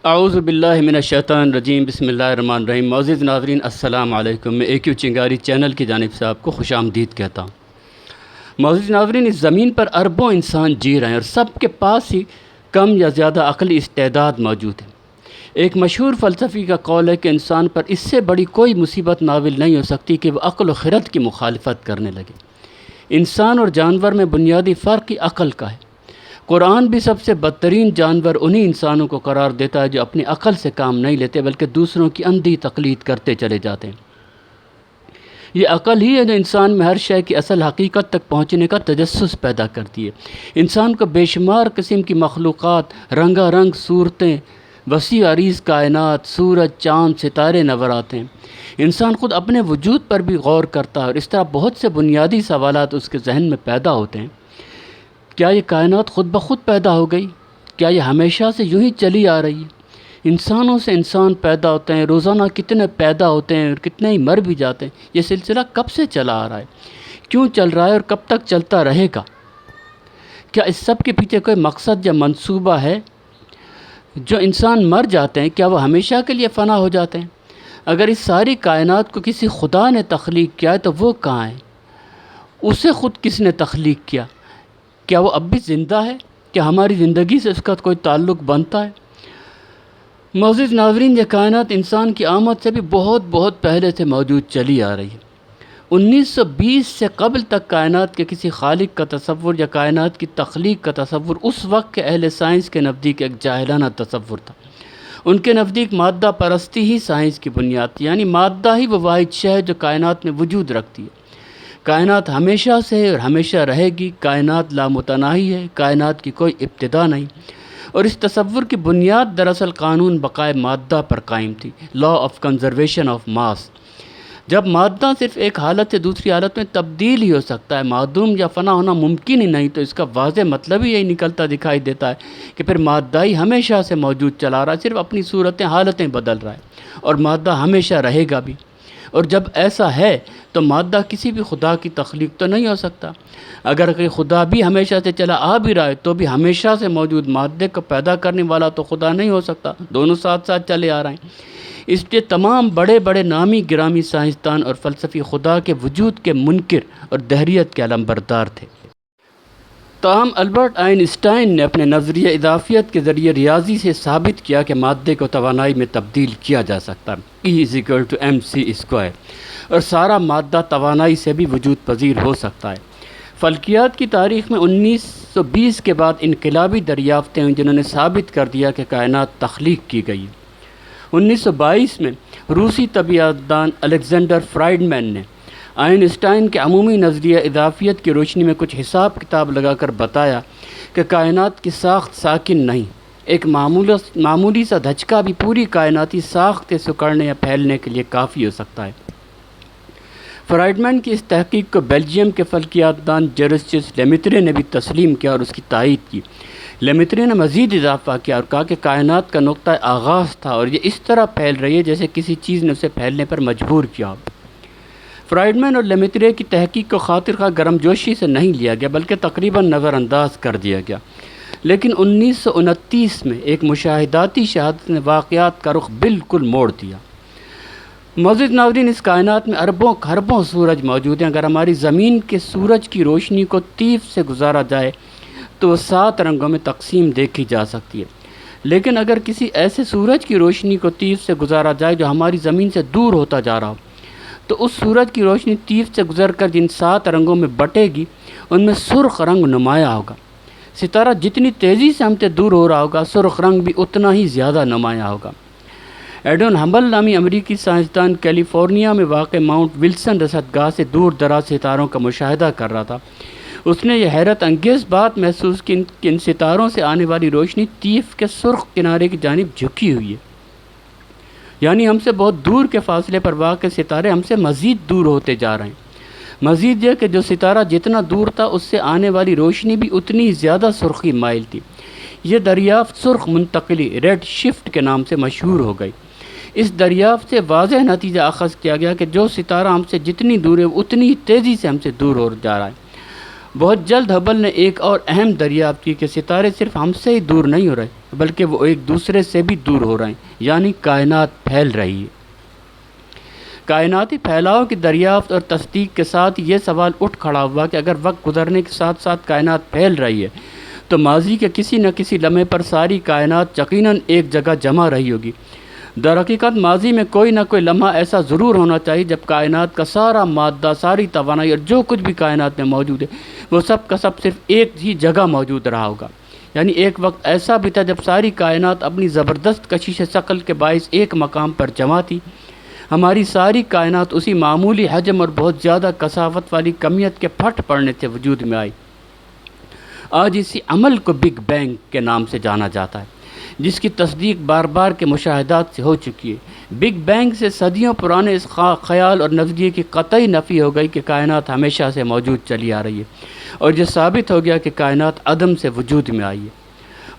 اعوذ باللہ من الشیطان الرجیم، بسم اللہ الرحمن الرحیم۔ معزز ناظرین السلام علیکم۔ میں AQ چنگاری چینل کی جانب سے آپ کو خوش آمدید کہتا ہوں۔ معزز ناظرین، اس زمین پر اربوں انسان جی رہے ہیں اور سب کے پاس ہی کم یا زیادہ عقلی استعداد موجود ہے۔ ایک مشہور فلسفی کا قول ہے کہ انسان پر اس سے بڑی کوئی مصیبت نازل نہیں ہو سکتی کہ وہ عقل و خرد کی مخالفت کرنے لگے۔ انسان اور جانور میں بنیادی فرق ہی عقل کا ہے۔ قرآن بھی سب سے بدترین جانور انہی انسانوں کو قرار دیتا ہے جو اپنی عقل سے کام نہیں لیتے بلکہ دوسروں کی اندھی تقلید کرتے چلے جاتے ہیں۔ یہ عقل ہی ہے جو انسان میں ہر شے کی اصل حقیقت تک پہنچنے کا تجسس پیدا کرتی ہے۔ انسان کو بے شمار قسم کی مخلوقات، رنگا رنگ صورتیں، وسیع عریض کائنات، سورج، چاند، ستارے نظر آتے ہیں۔ انسان خود اپنے وجود پر بھی غور کرتا ہے اور اس طرح بہت سے بنیادی سوالات اس کے ذہن میں پیدا ہوتے ہیں۔ کیا یہ کائنات خود بخود پیدا ہو گئی؟ کیا یہ ہمیشہ سے یوں ہی چلی آ رہی ہے؟ انسانوں سے انسان پیدا ہوتے ہیں، روزانہ کتنے پیدا ہوتے ہیں اور کتنے ہی مر بھی جاتے ہیں۔ یہ سلسلہ کب سے چلا آ رہا ہے؟ کیوں چل رہا ہے اور کب تک چلتا رہے گا؟ کیا اس سب کے پیچھے کوئی مقصد یا منصوبہ ہے؟ جو انسان مر جاتے ہیں کیا وہ ہمیشہ کے لیے فنا ہو جاتے ہیں؟ اگر اس ساری کائنات کو کسی خدا نے تخلیق کیا ہے تو وہ کہاں ہے؟ اسے خود کس نے تخلیق کیا؟ کیا وہ اب بھی زندہ ہے؟ کیا ہماری زندگی سے اس کا کوئی تعلق بنتا ہے؟ معزز ناظرین، یہ کائنات انسان کی آمد سے بھی بہت پہلے سے موجود چلی آ رہی ہے۔ 1920 سے قبل تک کائنات کے کسی خالق کا تصور یا کائنات کی تخلیق کا تصور اس وقت کے اہل سائنس کے نزدیک ایک جاہلانہ تصور تھا۔ ان کے نزدیک مادہ پرستی ہی سائنس کی بنیاد تھی، یعنی مادہ ہی وہ واحد شے ہے جو کائنات میں وجود رکھتی ہے۔ کائنات ہمیشہ سے ہے اور ہمیشہ رہے گی، کائنات لامتناہی ہے، کائنات کی کوئی ابتدا نہیں۔ اور اس تصور کی بنیاد دراصل قانون بقائے مادہ پر قائم تھی، law of conservation of mass. جب مادہ صرف ایک حالت سے دوسری حالت میں تبدیل ہی ہو سکتا ہے، معدوم یا فنا ہونا ممکن ہی نہیں، تو اس کا واضح مطلب ہی یہی نکلتا دکھائی دیتا ہے کہ پھر مادہ ہی ہمیشہ سے موجود چلا رہا ہے، صرف اپنی صورتیں حالتیں بدل رہا ہے اور مادہ ہمیشہ رہے گا بھی۔ اور جب ایسا ہے تو مادہ کسی بھی خدا کی تخلیق تو نہیں ہو سکتا۔ اگر کوئی خدا بھی ہمیشہ سے چلا آ بھی رہا ہے تو بھی ہمیشہ سے موجود مادے کو پیدا کرنے والا تو خدا نہیں ہو سکتا، دونوں ساتھ ساتھ چلے آ رہے ہیں۔ اس لیے تمام بڑے نامی گرامی سائنسدان اور فلسفی خدا کے وجود کے منکر اور دہریت کے علمبردار تھے۔ تاہم البرٹ آئن اسٹائن نے اپنے نظریہ اضافیت کے ذریعے ریاضی سے ثابت کیا کہ مادے کو توانائی میں تبدیل کیا جا سکتا ہے، E=mc²، اور سارا مادہ توانائی سے بھی وجود پذیر ہو سکتا ہے۔ فلکیات کی تاریخ میں 1920 کے بعد انقلابی دریافتیں ہوئیں جنہوں نے ثابت کر دیا کہ کائنات تخلیق کی گئی ہے۔ 1922 میں روسی طبیعیات دان الیگزینڈر فرائڈمین نے آئن اسٹائن کے عمومی نظریہ اضافیت کی روشنی میں کچھ حساب کتاب لگا کر بتایا کہ کائنات کی ساخت ساکن نہیں، ایک معمولی سا دھچکا بھی پوری کائناتی ساخت سکڑنے یا پھیلنے کے لیے کافی ہو سکتا ہے۔ فرائڈمین کی اس تحقیق کو بیلجیم کے فلکیات دان جیروسچس لیمیترے نے بھی تسلیم کیا اور اس کی تائید کی۔ لیمیترے نے مزید اضافہ کیا اور کہا کہ کائنات کا نقطہ آغاز تھا اور یہ اس طرح پھیل رہی ہے جیسے کسی چیز نے اسے پھیلنے پر مجبور کیا ہو۔ فرائڈمین اور لیمیترے کی تحقیق کو خاطر خواہ گرم جوشی سے نہیں لیا گیا بلکہ تقریباً نظر انداز کر دیا گیا، لیکن 1929 میں ایک مشاہداتی شہادت نے واقعات کا رخ بالکل موڑ دیا۔ معزز ناظرین، اس کائنات میں اربوں خربوں سورج موجود ہیں۔ اگر ہماری زمین کے سورج کی روشنی کو تیف سے گزارا جائے تو وہ 7 رنگوں میں تقسیم دیکھی جا سکتی ہے، لیکن اگر کسی ایسے سورج کی روشنی کو تیف سے گزارا جائے جو ہماری زمین سے دور ہوتا جا رہا ہو تو اس سورج کی روشنی تیف سے گزر کر جن 7 رنگوں میں بٹے گی ان میں سرخ رنگ نمایاں ہوگا۔ ستارہ جتنی تیزی سے ہم سے دور ہو رہا ہوگا سرخ رنگ بھی اتنا ہی زیادہ نمایاں ہوگا۔ ایڈون ہبل نامی امریکی سائنسدان کیلیفورنیا میں واقع ماؤنٹ ولسن رصدگاہ سے دور دراز ستاروں کا مشاہدہ کر رہا تھا۔ اس نے یہ حیرت انگیز بات محسوس کی کہ ان ستاروں سے آنے والی روشنی تیف کے سرخ کنارے کی جانب جھکی ہوئی ہے، یعنی ہم سے بہت دور کے فاصلے پر واقع ستارے ہم سے مزید دور ہوتے جا رہے ہیں۔ مزید یہ کہ جو ستارہ جتنا دور تھا اس سے آنے والی روشنی بھی اتنی زیادہ سرخی مائل تھی۔ یہ دریافت سرخ منتقلی ریڈ شفٹ کے نام سے مشہور ہو گئی۔ اس دریافت سے واضح نتیجہ اخذ کیا گیا کہ جو ستارہ ہم سے جتنی دور ہے اتنی تیزی سے ہم سے دور ہو جا رہا ہے، بہت جلد ہبل نے ایک اور اہم دریافت کی کہ ستارے صرف ہم سے ہی دور نہیں ہو رہے بلکہ وہ ایک دوسرے سے بھی دور ہو رہے ہیں، یعنی کائنات پھیل رہی ہے۔ کائناتی پھیلاؤ کی دریافت اور تصدیق کے ساتھ یہ سوال اٹھ کھڑا ہوا کہ اگر وقت گزرنے کے ساتھ ساتھ کائنات پھیل رہی ہے تو ماضی کے کسی نہ کسی لمحے پر ساری کائنات یقیناً ایک جگہ جمع رہی ہوگی۔ در حقیقت ماضی میں کوئی نہ کوئی لمحہ ایسا ضرور ہونا چاہیے جب کائنات کا سارا مادہ، ساری توانائی اور جو کچھ بھی کائنات میں موجود ہے وہ سب کا سب صرف ایک ہی جگہ موجود رہا ہوگا۔ یعنی ایک وقت ایسا بھی تھا جب ساری کائنات اپنی زبردست کشش ثقل کے باعث ایک مقام پر جمع تھی۔ ہماری ساری کائنات اسی معمولی حجم اور بہت زیادہ کثافت والی کمیت کے پھٹ پڑنے سے وجود میں آئی۔ آج اسی عمل کو بگ بینگ کے نام سے جانا جاتا ہے، جس کی تصدیق بار بار کے مشاہدات سے ہو چکی ہے۔ بگ بینگ سے صدیوں پرانے اس خیال اور نظریے کی قطعی نفی ہو گئی کہ کائنات ہمیشہ سے موجود چلی آ رہی ہے، اور یہ ثابت ہو گیا کہ کائنات عدم سے وجود میں آئی ہے۔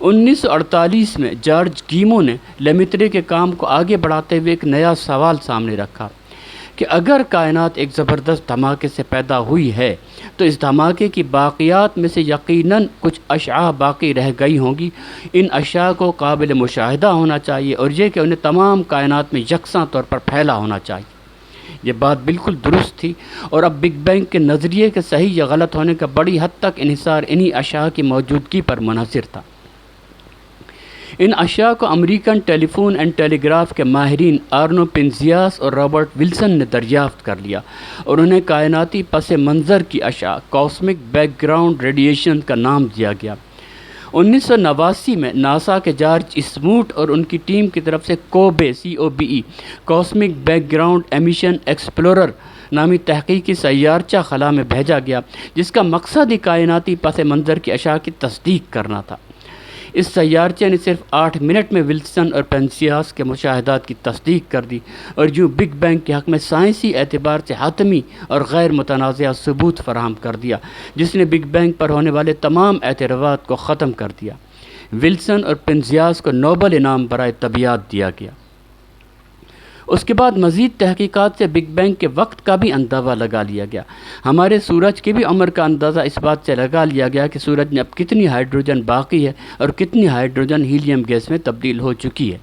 1948 میں جارج گیمو نے لیمیترے کے کام کو آگے بڑھاتے ہوئے ایک نیا سوال سامنے رکھا کہ اگر کائنات ایک زبردست دھماکے سے پیدا ہوئی ہے تو اس دھماکے کی باقیات میں سے یقیناً کچھ اشیاء باقی رہ گئی ہوں گی۔ ان اشیاء کو قابل مشاہدہ ہونا چاہیے اور یہ کہ انہیں تمام کائنات میں یکساں طور پر پھیلا ہونا چاہیے۔ یہ بات بالکل درست تھی، اور اب بگ بینگ کے نظریے کے صحیح یا غلط ہونے کا بڑی حد تک انحصار انہی اشیاء کی موجودگی پر منحصر تھا۔ ان اشیاء کو American telephone and telegraph کے ماہرین آرنو پنزیاس اور رابرٹ ولسن نے دریافت کر لیا، اور انہیں کائناتی پس منظر کی اشیاء کاسمک بیک گراؤنڈ ریڈیشن کا نام دیا گیا۔ 1989 میں ناسا کے جارج اسموٹ اور ان کی ٹیم کی طرف سے کوبے COBE cosmic back ground emission explorer نامی تحقیقی سیارچہ خلا میں بھیجا گیا، جس کا مقصد ہی کائناتی پس منظر کی اشیاء کی تصدیق کرنا تھا۔ اس سیارچے نے صرف 8 منٹ میں ولسن اور پنزیاس کے مشاہدات کی تصدیق کر دی، اور یوں بگ بینگ کے حق میں سائنسی اعتبار سے حتمی اور غیر متنازع ثبوت فراہم کر دیا، جس نے بگ بینگ پر ہونے والے تمام اعتراضات کو ختم کر دیا۔ ولسن اور پنزیاس کو نوبل انعام برائے طبیعیات دیا گیا۔ اس کے بعد مزید تحقیقات سے بگ بینگ کے وقت کا بھی اندازہ لگا لیا گیا۔ ہمارے سورج کی بھی عمر کا اندازہ اس بات سے لگا لیا گیا کہ سورج میں اب کتنی ہائیڈروجن باقی ہے اور کتنی ہائیڈروجن ہیلیم گیس میں تبدیل ہو چکی ہے۔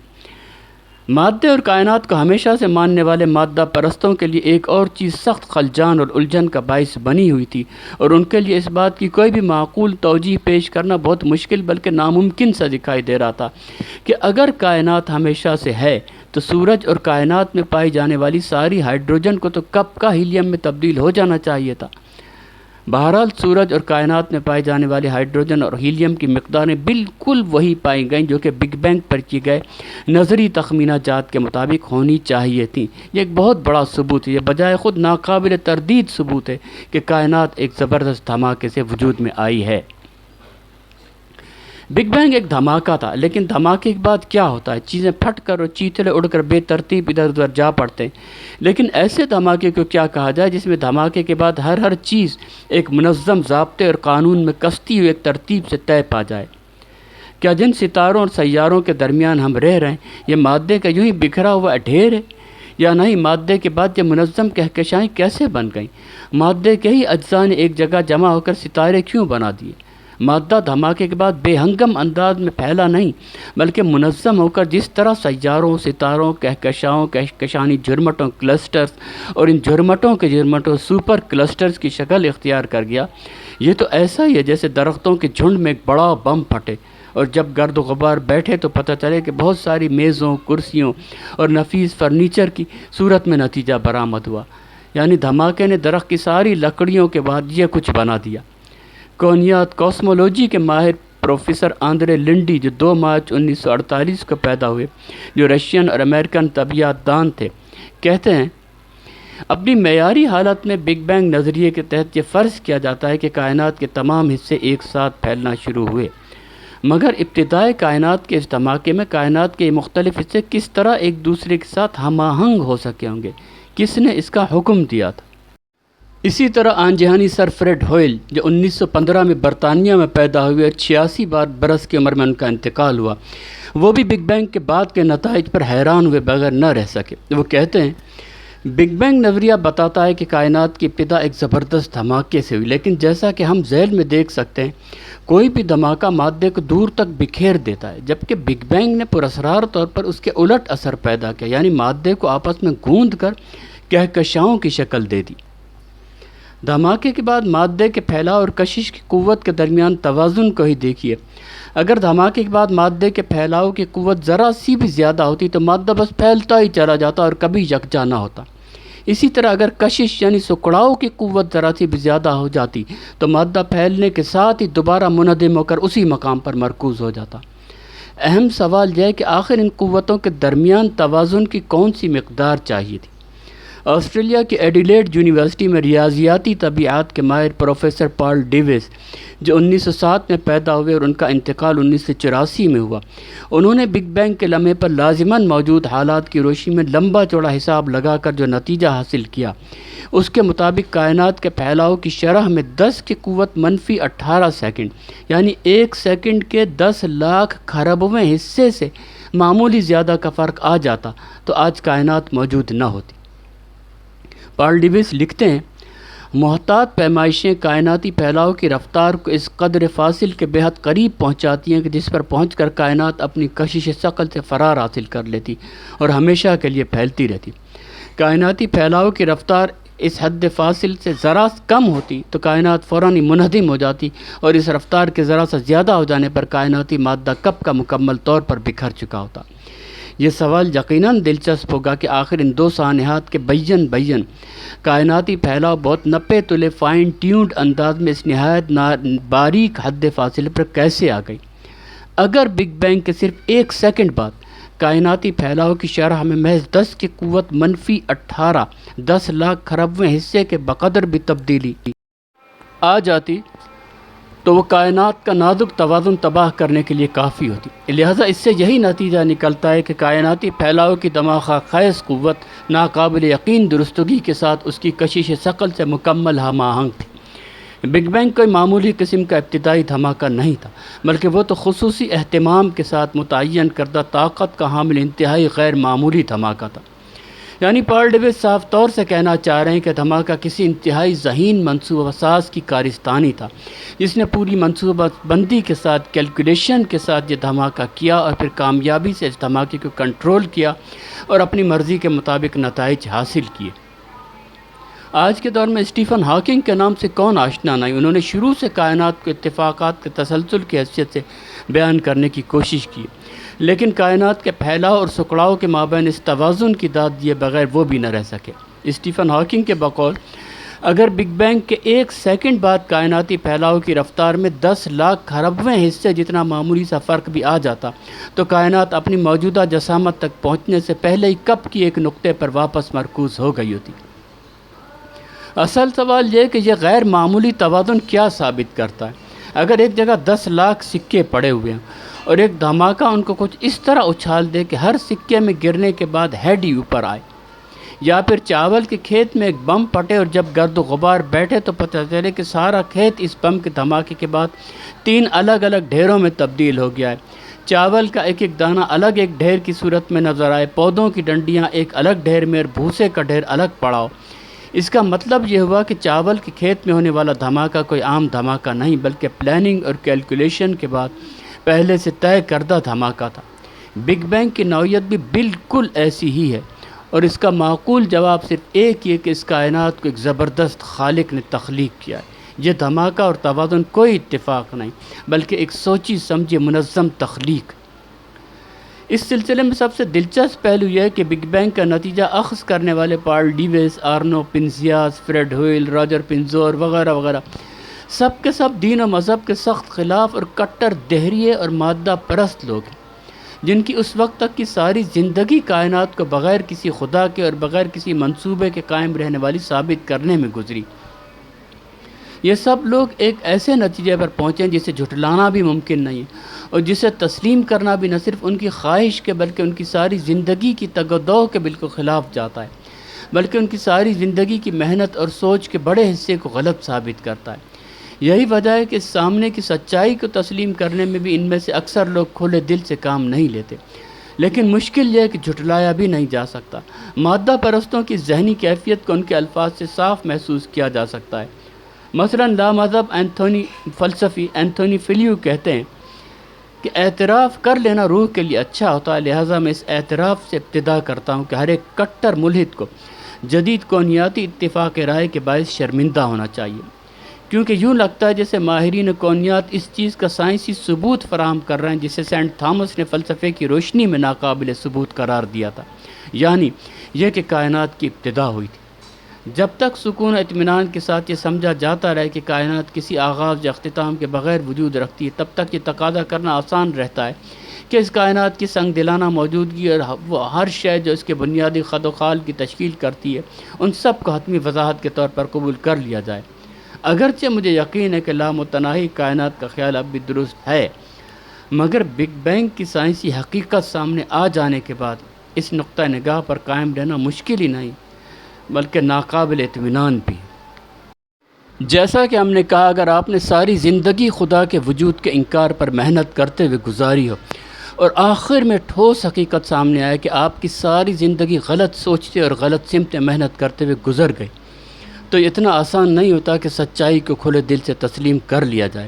مادے اور کائنات کو ہمیشہ سے ماننے والے مادہ پرستوں کے لیے ایک اور چیز سخت خلجان اور الجھن کا باعث بنی ہوئی تھی، اور ان کے لیے اس بات کی کوئی بھی معقول توجیہ پیش کرنا بہت مشکل بلکہ ناممکن سا دکھائی دے رہا تھا کہ اگر کائنات ہمیشہ سے ہے تو سورج اور کائنات میں پائی جانے والی ساری ہائیڈروجن کو تو کب کا ہیلیم میں تبدیل ہو جانا چاہیے تھا۔ بہرحال سورج اور کائنات میں پائے جانے والی ہائیڈروجن اور ہیلیم کی مقداریں بالکل وہی پائی گئیں جو کہ بگ بینگ پر کیے گئے نظری تخمینہ جات کے مطابق ہونی چاہیے تھیں۔ یہ ایک بہت بڑا ثبوت ہے، یہ بجائے خود ناقابل تردید ثبوت ہے کہ کائنات ایک زبردست دھماکے سے وجود میں آئی ہے۔ بگ بینگ ایک دھماکہ تھا، لیکن دھماکے کے بعد کیا ہوتا ہے؟ چیزیں پھٹ کر اور چیتڑے اڑ کر بے ترتیب ادھر ادھر جا پڑتے ہیں۔ لیکن ایسے دھماکے کو کیا کہا جائے جس میں دھماکے کے بعد ہر چیز ایک منظم ضابطے اور قانون میں کستی ہوئی ایک ترتیب سے طے پا جائے؟ کیا جن ستاروں اور سیاروں کے درمیان ہم رہ رہے ہیں یہ مادے کا یوں ہی بکھرا ہوا ڈھیر ہے؟ یا نہیں، مادے کے بعد یہ منظم کہکشائیں کیسے بن گئیں؟ مادے کے ہی اجزاء نے ایک جگہ جمع ہو کر ستارے کیوں بنا دیے؟ مادہ دھماکے کے بعد بے ہنگم انداز میں پھیلا نہیں بلکہ منظم ہو کر جس طرح سیاروں، ستاروں، کہکشاؤں، کہکشانی جھرمٹوں کلسٹرز اور ان جھرمٹوں کے جھرمٹوں سپر کلسٹرز کی شکل اختیار کر گیا، یہ تو ایسا ہی ہے جیسے درختوں کے جھنڈ میں ایک بڑا بم پھٹے اور جب گرد و غبار بیٹھے تو پتہ چلے کہ بہت ساری میزوں، کرسیوں اور نفیس فرنیچر کی صورت میں نتیجہ برآمد ہوا۔ یعنی دھماکے نے درخت کی ساری لکڑیوں کے بعد یہ کچھ بنا دیا۔ کونیات کوسمولوجی کے ماہر پروفیسر آندرے لنڈی جو 2 مارچ 1948 کو پیدا ہوئے، جو رشین اور امریکن طبیعیات دان تھے، کہتے ہیں اپنی معیاری حالت میں بگ بینگ نظریے کے تحت یہ فرض کیا جاتا ہے کہ کائنات کے تمام حصے ایک ساتھ پھیلنا شروع ہوئے، مگر ابتدائے کائنات کے اس دھماکے میں کائنات کے مختلف حصے کس طرح ایک دوسرے کے ساتھ ہم آہنگ ہو سکے ہوں گے؟ کس نے اس کا حکم دیا تھا؟ اسی طرح آن جہانی سر فریڈ ہوئل جو 1915 میں برطانیہ میں پیدا ہوئے اور 86 برس کی عمر میں ان کا انتقال ہوا، وہ بھی بگ بینگ کے بعد کے نتائج پر حیران ہوئے بغیر نہ رہ سکے۔ وہ کہتے ہیں بگ بینگ نظریہ بتاتا ہے کہ کائنات کی ابتدا ایک زبردست دھماکے سے ہوئی، لیکن جیسا کہ ہم ذیل میں دیکھ سکتے ہیں کوئی بھی دھماکہ مادے کو دور تک بکھیر دیتا ہے، جبکہ بگ بینگ نے پراسرار طور پر اس کے الٹ اثر پیدا کیا، یعنی مادے کو آپس میں گوندھ کر کہکشاؤں کی شکل دے دی۔ دھماکے کے بعد مادے کے پھیلاؤ اور کشش کی قوت کے درمیان توازن کو ہی دیکھیے۔ اگر دھماکے کے بعد مادے کے پھیلاؤ کی قوت ذرا سی بھی زیادہ ہوتی تو مادہ بس پھیلتا ہی چلا جاتا اور کبھی یکجا نہ ہوتا۔ اسی طرح اگر کشش یعنی سکڑاؤ کی قوت ذرا سی بھی زیادہ ہو جاتی تو مادہ پھیلنے کے ساتھ ہی دوبارہ منہدم ہو کر اسی مقام پر مرکوز ہو جاتا۔ اہم سوال یہ ہے کہ آخر ان قوتوں کے درمیان توازن کی کون سی مقدار چاہیے تھی؟ آسٹریلیا کی ایڈیلیڈ یونیورسٹی میں ریاضیاتی طبیعت کے ماہر پروفیسر پال ڈیوس، جو 1907 میں پیدا ہوئے اور ان کا انتقال 1984 میں ہوا، انہوں نے بگ بینگ کے لمحے پر لازماً موجود حالات کی روشنی میں لمبا چوڑا حساب لگا کر جو نتیجہ حاصل کیا، اس کے مطابق کائنات کے پھیلاؤ کی شرح میں 10 کی قوت منفی 18 سیکنڈ یعنی 1 سیکنڈ کے 10 لاکھ کھربویں حصے سے معمولی زیادہ کا فرق آ جاتا تو آج کائنات موجود نہ ہوتی۔ پال ڈیوس لکھتے ہیں، محتاط پیمائشیں کائناتی پھیلاؤ کی رفتار کو اس قدر فاصل کے بہت قریب پہنچاتی ہیں کہ جس پر پہنچ کر کائنات اپنی کشش ثقل سے فرار حاصل کر لیتی اور ہمیشہ کے لیے پھیلتی رہتی۔ کائناتی پھیلاؤ کی رفتار اس حد فاصل سے ذرا کم ہوتی تو کائنات فوراً ہی منہدم ہو جاتی، اور اس رفتار کے ذرا سا زیادہ ہو جانے پر کائناتی مادہ کب کا مکمل طور پر بکھر چکا ہوتا۔ یہ سوال یقیناً دلچسپ ہوگا کہ آخر ان دو سانحات کے بین کائناتی پھیلاؤ بہت نپے تلے فائن ٹیونڈ انداز میں اس نہایت باریک حد فاصلے پر کیسے آ گئی۔ اگر بگ بینگ کے صرف 1 سیکنڈ بعد کائناتی پھیلاؤ کی شرح میں محض 10 کی قوت منفی 18 10 لاکھ کھربویں حصے کے بقدر بھی تبدیلی آ جاتی تو وہ کائنات کا نازک توازن تباہ کرنے کے لیے کافی ہوتی۔ لہٰذا اس سے یہی نتیجہ نکلتا ہے کہ کائناتی پھیلاؤ کی دماغہ خیز قوت ناقابل یقین درستگی کے ساتھ اس کی کشش ثقل سے مکمل ہم آہنگ تھی۔ بگ بینگ کوئی معمولی قسم کا ابتدائی دھماکہ نہیں تھا، بلکہ وہ تو خصوصی اہتمام کے ساتھ متعین کردہ طاقت کا حامل انتہائی غیر معمولی دھماکہ تھا۔ یعنی پال ڈیوس صاف طور سے کہنا چاہ رہے ہیں کہ دھماکہ کسی انتہائی ذہین منصوبہ ساز کی کارستانی تھا، جس نے پوری منصوبہ بندی کے ساتھ کیلکولیشن کے ساتھ یہ دھماکہ کیا اور پھر کامیابی سے اس دھماکے کو کنٹرول کیا اور اپنی مرضی کے مطابق نتائج حاصل کیے۔ آج کے دور میں اسٹیفن ہاکنگ کے نام سے کون آشنا نہیں؟ انہوں نے شروع سے کائنات کو اتفاقات کے تسلسل کی حیثیت سے بیان کرنے کی کوشش کی، لیکن کائنات کے پھیلاؤ اور سکڑاؤ کے مابین اس توازن کی داد دیے بغیر وہ بھی نہ رہ سکے۔ اسٹیفن ہاکنگ کے بقول اگر بگ بینگ کے 1 سیکنڈ بعد کائناتی پھیلاؤ کی رفتار میں 10 لاکھ کھربویں حصے جتنا معمولی سا فرق بھی آ جاتا تو کائنات اپنی موجودہ جسامت تک پہنچنے سے پہلے ہی کب کی ایک نقطے پر واپس مرکوز ہو گئی ہوتی۔ اصل سوال یہ کہ یہ غیر معمولی توازن کیا ثابت کرتا ہے؟ اگر ایک جگہ 10 لاکھ سکے پڑے ہوئے ہیں اور ایک دھماکہ ان کو کچھ اس طرح اچھال دے کہ ہر سکے میں گرنے کے بعد ہیڈ ہی اوپر آئے، یا پھر چاول کے کھیت میں ایک بم پھٹے اور جب گرد و غبار بیٹھے تو پتہ چلے کہ سارا کھیت اس بم کے دھماکے کے بعد 3 الگ الگ ڈھیروں میں تبدیل ہو گیا ہے، چاول کا ایک ایک دانہ الگ ایک ڈھیر کی صورت میں نظر آئے، پودوں کی ڈنڈیاں ایک الگ ڈھیر میں اور بھوسے کا ڈھیر الگ پڑا ہو۔ اس کا مطلب یہ ہوا کہ چاول کے کھیت میں ہونے والا دھماکہ کوئی عام دھماکہ نہیں، بلکہ پلاننگ اور کیلکولیشن کے بعد پہلے سے طے کردہ دھماکہ تھا۔ بگ بینگ کی نوعیت بھی بالکل ایسی ہی ہے، اور اس کا معقول جواب صرف ایک یہ کہ اس کائنات کو ایک زبردست خالق نے تخلیق کیا ہے۔ یہ دھماکہ اور توازن کوئی اتفاق نہیں، بلکہ ایک سوچی سمجھی منظم تخلیق۔ اس سلسلے میں سب سے دلچسپ پہلو یہ ہے کہ بگ بینگ کا نتیجہ اخذ کرنے والے Paul Davies, Arno Penzias, Fred Hoyle, Roger Penrose وغیرہ وغیرہ سب کے سب دین و مذہب کے سخت خلاف اور کٹر دہریے اور مادہ پرست لوگ ہیں، جن کی اس وقت تک کی ساری زندگی کائنات کو بغیر کسی خدا کے اور بغیر کسی منصوبے کے قائم رہنے والی ثابت کرنے میں گزری۔ یہ سب لوگ ایک ایسے نتیجے پر پہنچے جسے جھٹلانا بھی ممکن نہیں ہے، اور جسے تسلیم کرنا بھی نہ صرف ان کی خواہش کے بلکہ ان کی ساری زندگی کی تگ و دو کے بالکل خلاف جاتا ہے، بلکہ ان کی ساری زندگی کی محنت اور سوچ کے بڑے حصے کو غلط ثابت کرتا ہے۔ یہی وجہ ہے کہ سامنے کی سچائی کو تسلیم کرنے میں بھی ان میں سے اکثر لوگ کھلے دل سے کام نہیں لیتے۔ لیکن مشکل یہ ہے کہ جھٹلایا بھی نہیں جا سکتا۔ مادہ پرستوں کی ذہنی کیفیت کو ان کے الفاظ سے صاف محسوس کیا جا سکتا ہے۔ مثلا لامذہب فلسفی اینتھونی فلیو کہتے ہیں کہ اعتراف کر لینا روح کے لیے اچھا ہوتا ہے، لہٰذا میں اس اعتراف سے ابتدا کرتا ہوں کہ ہر ایک کٹر ملحد کو جدید کونیاتی اتفاق رائے کے باعث شرمندہ ہونا چاہیے، کیونکہ یوں لگتا ہے جیسے ماہرین کونیات اس چیز کا سائنسی ثبوت فراہم کر رہے ہیں جسے سینٹ تھامس نے فلسفے کی روشنی میں ناقابل ثبوت قرار دیا تھا، یعنی یہ کہ کائنات کی ابتدا ہوئی تھی۔ جب تک سکون و اطمینان کے ساتھ یہ سمجھا جاتا رہے کہ کائنات کسی آغاز یا اختتام کے بغیر وجود رکھتی ہے، تب تک یہ تقاضا کرنا آسان رہتا ہے کہ اس کائنات کی سنگ دلانہ موجودگی اور وہ ہر شے جو اس کے بنیادی خد و خال کی تشکیل کرتی ہے، ان سب کو حتمی وضاحت کے طور پر قبول کر لیا جائے۔ اگرچہ مجھے یقین ہے کہ لامتناہی کائنات کا خیال اب بھی درست ہے، مگر بگ بینگ کی سائنسی حقیقت سامنے آ جانے کے بعد اس نقطہ نگاہ پر قائم رہنا مشکل ہی نہیں بلکہ ناقابل اطمینان بھی۔ جیسا کہ ہم نے کہا، اگر آپ نے ساری زندگی خدا کے وجود کے انکار پر محنت کرتے ہوئے گزاری ہو اور آخر میں ٹھوس حقیقت سامنے آئے کہ آپ کی ساری زندگی غلط سوچتے اور غلط سمت محنت کرتے ہوئے گزر گئی، تو اتنا آسان نہیں ہوتا کہ سچائی کو کھلے دل سے تسلیم کر لیا جائے۔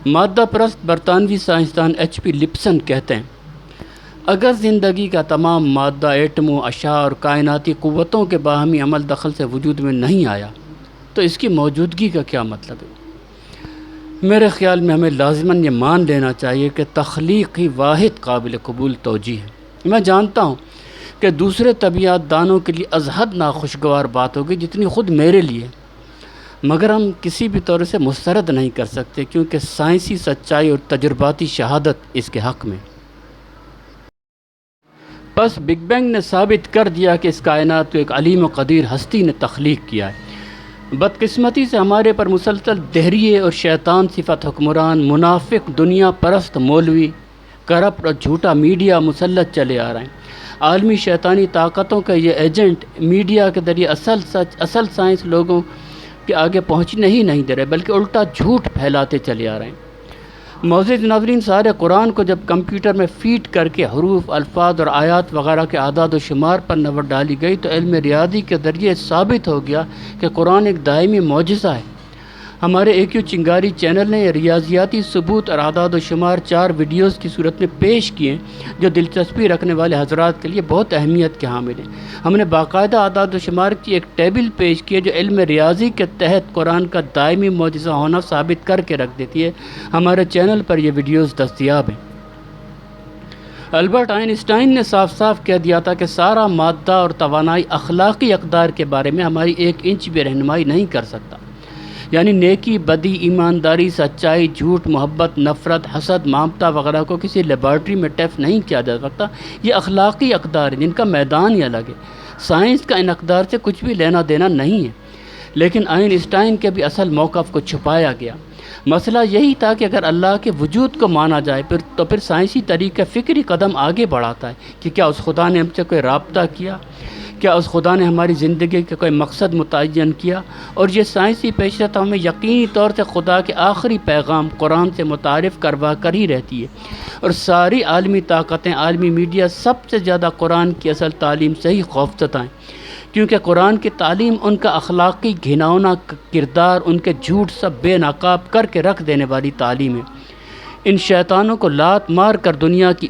مادہ پرست برطانوی سائنسدان ایچ پی لپسن کہتے ہیں، اگر زندگی کا تمام مادہ ایٹموں، اشعاع اور کائناتی قوتوں کے باہمی عمل دخل سے وجود میں نہیں آیا تو اس کی موجودگی کا کیا مطلب ہے؟ میرے خیال میں ہمیں لازماً یہ مان لینا چاہیے کہ تخلیق ہی واحد قابل قبول توجیہ ہے۔ میں جانتا ہوں کہ دوسرے طبیعت دانوں کے لیے از حد ناخوشگوار بات ہوگی جتنی خود میرے لیے، مگر ہم کسی بھی طور سے مسترد نہیں کر سکتے کیونکہ سائنسی سچائی اور تجرباتی شہادت اس کے حق میں۔ بس بگ بینگ نے ثابت کر دیا کہ اس کائنات کو ایک علیم و قدیر ہستی نے تخلیق کیا ہے۔ بدقسمتی سے ہمارے پر مسلسل دہریے اور شیطان صفت حکمران، منافق، دنیا پرست مولوی، کرپٹ اور جھوٹا میڈیا مسلط چلے آ رہے ہیں۔ عالمی شیطانی طاقتوں کا یہ ایجنٹ میڈیا کے ذریعے اصل سائنس لوگوں کے آگے پہنچنے ہی نہیں دے رہے بلکہ الٹا جھوٹ پھیلاتے چلے آ رہے ہیں۔ معزز ناظرین، سارے قرآن کو جب کمپیوٹر میں فیڈ کر کے حروف، الفاظ اور آیات وغیرہ کے اعداد و شمار پر نظر ڈالی گئی تو علم ریاضی کے ذریعے ثابت ہو گیا کہ قرآن ایک دائمی معجزہ ہے۔ ہمارے AQ چنگاری چینل نے یہ ریاضیاتی ثبوت اور اعداد و شمار 4 ویڈیوز کی صورت میں پیش کیے جو دلچسپی رکھنے والے حضرات کے لیے بہت اہمیت کے حامل ہیں۔ ہم نے باقاعدہ اعداد و شمار کی ایک ٹیبل پیش کی ہے جو علم ریاضی کے تحت قرآن کا دائمی معجزہ ہونا ثابت کر کے رکھ دیتی ہے۔ ہمارے چینل پر یہ ویڈیوز دستیاب ہیں۔ البرٹ آئنسٹائن نے صاف صاف کہہ دیا تھا کہ سارا مادہ اور توانائی اخلاقی اقدار کے بارے میں ہماری 1 انچ بھی رہنمائی نہیں کر سکتا، یعنی نیکی، بدی، ایمانداری، سچائی، جھوٹ، محبت، نفرت، حسد، مامتا وغیرہ کو کسی لیبارٹری میں ٹیسٹ نہیں کیا جا سکتا۔ یہ اخلاقی اقدار ہیں جن کا میدان ہی الگ ہے۔ سائنس کا ان اقدار سے کچھ بھی لینا دینا نہیں ہے، لیکن آئنسٹائن کے بھی اصل موقف کو چھپایا گیا۔ مسئلہ یہی تھا کہ اگر اللہ کے وجود کو مانا جائے تو پھر سائنسی طریقہ فکری قدم آگے بڑھاتا ہے کہ کیا اس خدا نے ہم سے کوئی رابطہ کیا؟ کیا اس خدا نے ہماری زندگی کا کوئی مقصد متعین کیا؟ اور یہ سائنسی پیش رفت ہمیں یقینی طور سے خدا کے آخری پیغام قرآن سے متعارف کروا کر ہی رہتی ہے، اور ساری عالمی طاقتیں، عالمی میڈیا سب سے زیادہ قرآن کی اصل تعلیم سے ہی خوفزدہ ہیں، کیونکہ قرآن کی تعلیم ان کا اخلاقی گھناؤنا کردار، ان کے جھوٹ سب بے نقاب کر کے رکھ دینے والی تعلیم ہے۔ ان شیطانوں کو لات مار کر دنیا کی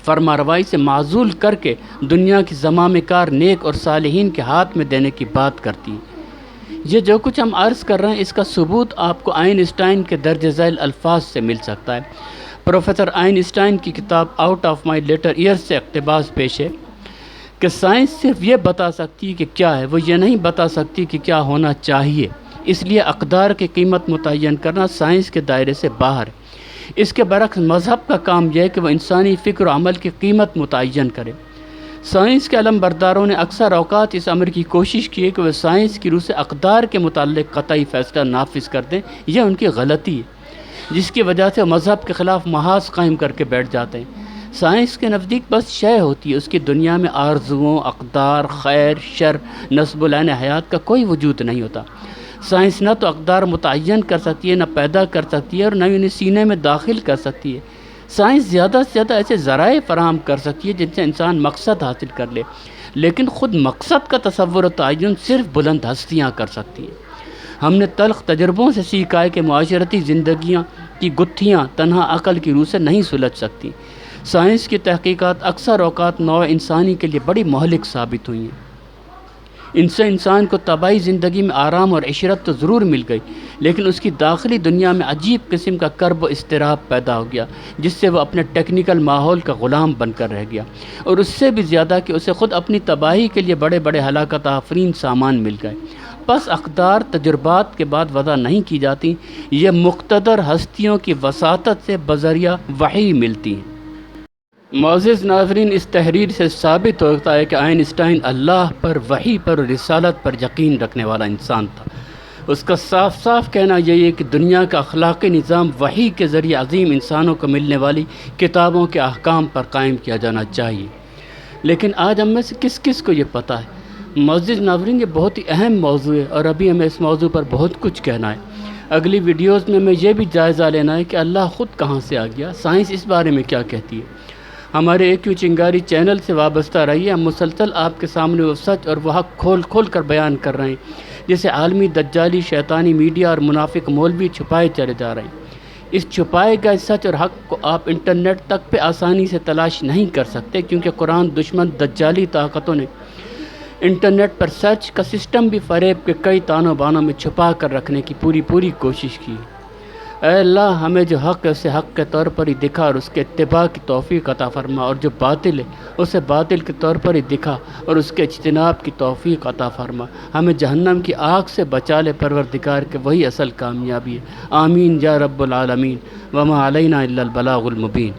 فرماروائی سے معزول کر کے دنیا کی زمام کار نیک اور صالحین کے ہاتھ میں دینے کی بات کرتی ہے۔ یہ جو کچھ ہم عرض کر رہے ہیں اس کا ثبوت آپ کو آئنسٹائن کے درج ذیل الفاظ سے مل سکتا ہے۔ پروفیسر آئنسٹائن کی کتاب out of my later years سے اقتباس پیش ہے کہ سائنس صرف یہ بتا سکتی ہے کہ کیا ہے، وہ یہ نہیں بتا سکتی کہ کیا ہونا چاہیے، اس لیے اقدار کی قیمت متعین کرنا سائنس کے دائرے سے باہر ہے۔ اس کے برعکس مذہب کا کام یہ ہے کہ وہ انسانی فکر و عمل کی قیمت متعین کرے۔ سائنس کے علم برداروں نے اکثر اوقات اس امر کی کوشش کی ہے کہ وہ سائنس کی روح سے اقدار کے متعلق قطعی فیصلہ نافذ کر دیں، یہ ان کی غلطی ہے، جس کی وجہ سے وہ مذہب کے خلاف محاذ قائم کر کے بیٹھ جاتے ہیں۔ سائنس کے نزدیک بس شے ہوتی ہے، اس کی دنیا میں آرزوؤں، اقدار، خیر، شر، نسب و لعن حیات کا کوئی وجود نہیں ہوتا۔ سائنس نہ تو اقدار متعین کر سکتی ہے، نہ پیدا کر سکتی ہے، اور نہ انہیں سینے میں داخل کر سکتی ہے۔ سائنس زیادہ سے زیادہ ایسے ذرائع فراہم کر سکتی ہے جن سے انسان مقصد حاصل کر لے، لیکن خود مقصد کا تصور و تعین صرف بلند ہستیاں کر سکتی ہیں۔ ہم نے تلخ تجربوں سے سیکھا ہے کہ معاشرتی زندگیاں کی گتھیاں تنہا عقل کی روح سے نہیں سلجھ سکتی۔ سائنس کی تحقیقات اکثر اوقات نوع انسانی کے لیے بڑی مہلک ثابت ہوئی ہیں۔ ان سے انسان کو طبعی زندگی میں آرام اور عشرت تو ضرور مل گئی، لیکن اس کی داخلی دنیا میں عجیب قسم کا کرب و اضطراب پیدا ہو گیا، جس سے وہ اپنے ٹیکنیکل ماحول کا غلام بن کر رہ گیا، اور اس سے بھی زیادہ کہ اسے خود اپنی تباہی کے لیے بڑے بڑے ہلاکت آفرین سامان مل گئے۔ پس اقدار تجربات کے بعد وضع نہیں کی جاتی، یہ مقتدر ہستیوں کی وساطت سے بذریعہ وحی ملتی ہیں۔ معزز ناظرین، اس تحریر سے ثابت ہوتا ہے کہ آئنسٹائن اللہ پر، وحی پر اور رسالت پر یقین رکھنے والا انسان تھا۔ اس کا صاف صاف کہنا یہی ہے کہ دنیا کا اخلاقی نظام وحی کے ذریعے عظیم انسانوں کو ملنے والی کتابوں کے احکام پر قائم کیا جانا چاہیے، لیکن آج ہم میں سے کس کس کو یہ پتہ ہے؟ معزز ناظرین، یہ بہت ہی اہم موضوع ہے اور ابھی ہمیں اس موضوع پر بہت کچھ کہنا ہے۔ اگلی ویڈیوز میں ہمیں یہ بھی جائزہ لینا ہے کہ اللہ خود کہاں سے آ گیا، سائنس اس بارے میں کیا کہتی ہے۔ ہمارے اے کیو چنگاری چینل سے وابستہ رہیے، ہم مسلسل آپ کے سامنے وہ سچ اور وہ حق کھول کھول کر بیان کر رہے ہیں جسے عالمی دجالی شیطانی میڈیا اور منافق مولوی چھپائے چلے جا رہے ہیں۔ اس چھپائے گئے سچ اور حق کو آپ انٹرنیٹ تک پہ آسانی سے تلاش نہیں کر سکتے، کیونکہ قرآن دشمن دجالی طاقتوں نے انٹرنیٹ پر سرچ کا سسٹم بھی فریب کے کئی تانوں بانوں میں چھپا کر رکھنے کی پوری کوشش کی۔ اے اللہ، ہمیں جو حق ہے اسے حق کے طور پر ہی دکھا اور اس کے اتباع کی توفیق عطا فرما، اور جو باطل ہے اسے باطل کے طور پر ہی دکھا اور اس کے اجتناب کی توفیق عطا فرما۔ ہمیں جہنم کی آگ سے بچا لے پروردگار، کے وہی اصل کامیابی ہے۔ آمین یا رب العالمین، وما علینا الا البلاغ المبین۔